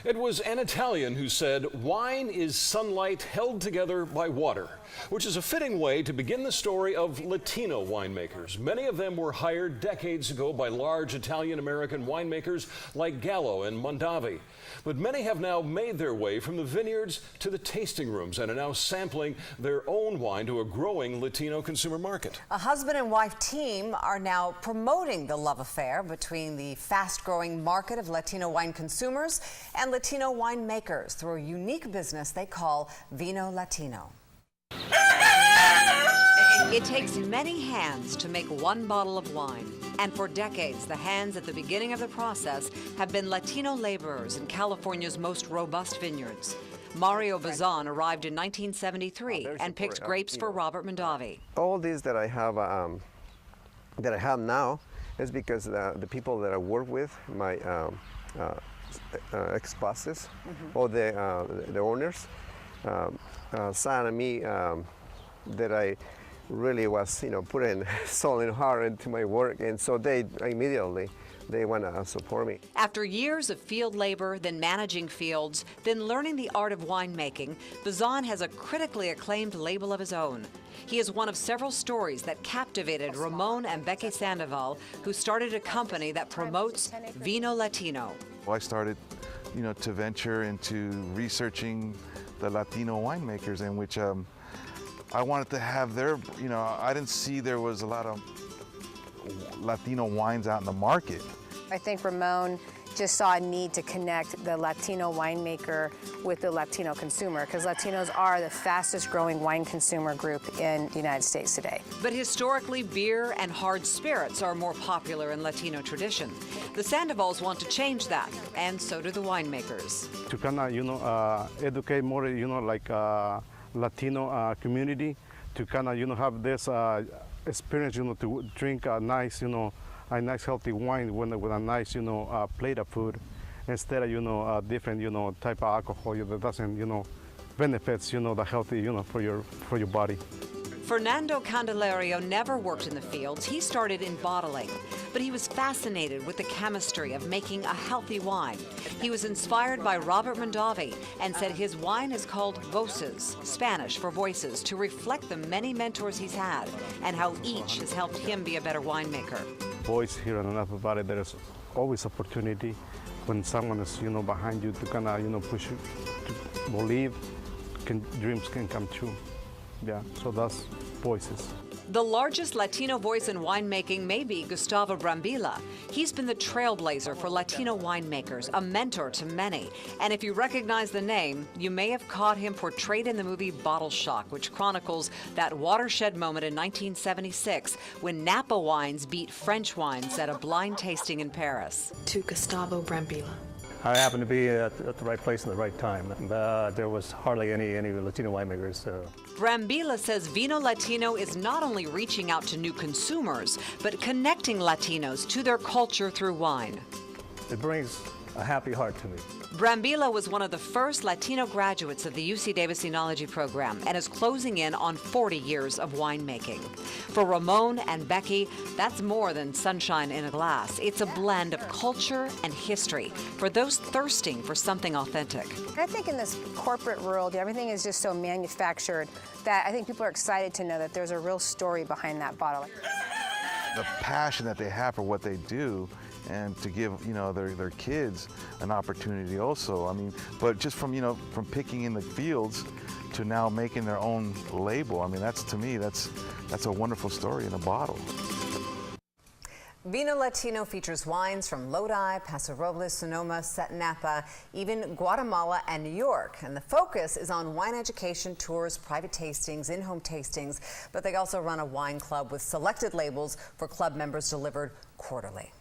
It was an Italian who said, "Wine is sunlight held together by water," which is a fitting way to begin the story of Latino winemakers. Many of them were hired decades ago by large Italian-American winemakers like Gallo and Mondavi. But many have now made their way from the vineyards to the tasting rooms and are now sampling their own wine to a growing Latino consumer market. A husband and wife team are now promoting the love affair between the fast-growing market of Latino wine consumers and Latino winemakers through a unique business they call Vino Latino. It takes many hands to make one bottle of wine. And for decades, the hands at the beginning of the process have been Latino laborers in California's most robust vineyards. Mario Bazan arrived in 1973 and picked grapes for Robert Mondavi. All these that I have now is because the people that I work with, my ex-bosses, or the owners, San and me, that I really was, putting soul and heart into my work, and so they immediately want to support me. After years of field labor, then managing fields, then learning the art of winemaking, Bazan has a critically acclaimed label of his own. He is one of several stories that captivated Ramon and Becky Sandoval, who started a company that promotes Vino Latino. I started, to venture into researching the Latino winemakers, in which I wanted to have their, I didn't see there was a lot of Latino wines out in the market. I think Ramon just saw a need to connect the Latino winemaker with the Latino consumer, because Latinos are the fastest growing wine consumer group in the United States today. But historically, beer and hard spirits are more popular in Latino tradition. The Sandovals want to change that, and so do the winemakers. To kind of, educate more, Latino community, to kind of, have this experience, to drink a nice, a nice healthy wine with a nice, plate of food, instead of, different, type of alcohol that doesn't, benefits, the healthy, for your body. Fernando Candelario never worked in the fields. He started in bottling, but he was fascinated with the chemistry of making a healthy wine. He was inspired by Robert Mondavi and said his wine is called Voces, Spanish for voices, to reflect the many mentors he's had and how each has helped him be a better winemaker. Boys here in Napa Valley, there is always opportunity when someone is, behind you to kind of, push you to believe dreams can come true. Yeah, so that's Voices. The largest Latino voice in winemaking may be Gustavo Brambilla. He's been the trailblazer for Latino winemakers, a mentor to many. And if you recognize the name, you may have caught him portrayed in the movie Bottle Shock, which chronicles that watershed moment in 1976 when Napa wines beat French wines at a blind tasting in Paris. To Gustavo Brambilla. I happened to be at the right place in the right time. There was hardly any Latino winemakers. Brambilla says Vino Latino is not only reaching out to new consumers, but connecting Latinos to their culture through wine. It brings a happy heart to me. Brambilla was one of the first Latino graduates of the UC Davis Enology program and is closing in on 40 years of winemaking. For Ramon and Becky, that's more than sunshine in a glass. It's a blend of culture and history for those thirsting for something authentic. I think in this corporate world, everything is just so manufactured that I think people are excited to know that there's a real story behind that bottle. The passion that they have for what they do, and to give their kids an opportunity also. I mean, but just from from picking in the fields to now making their own label. I mean, to me that's a wonderful story in a bottle. Vino Latino features wines from Lodi, Paso Robles, Sonoma, Napa, even Guatemala and New York. And the focus is on wine education, tours, private tastings, in-home tastings, but they also run a wine club with selected labels for club members delivered quarterly.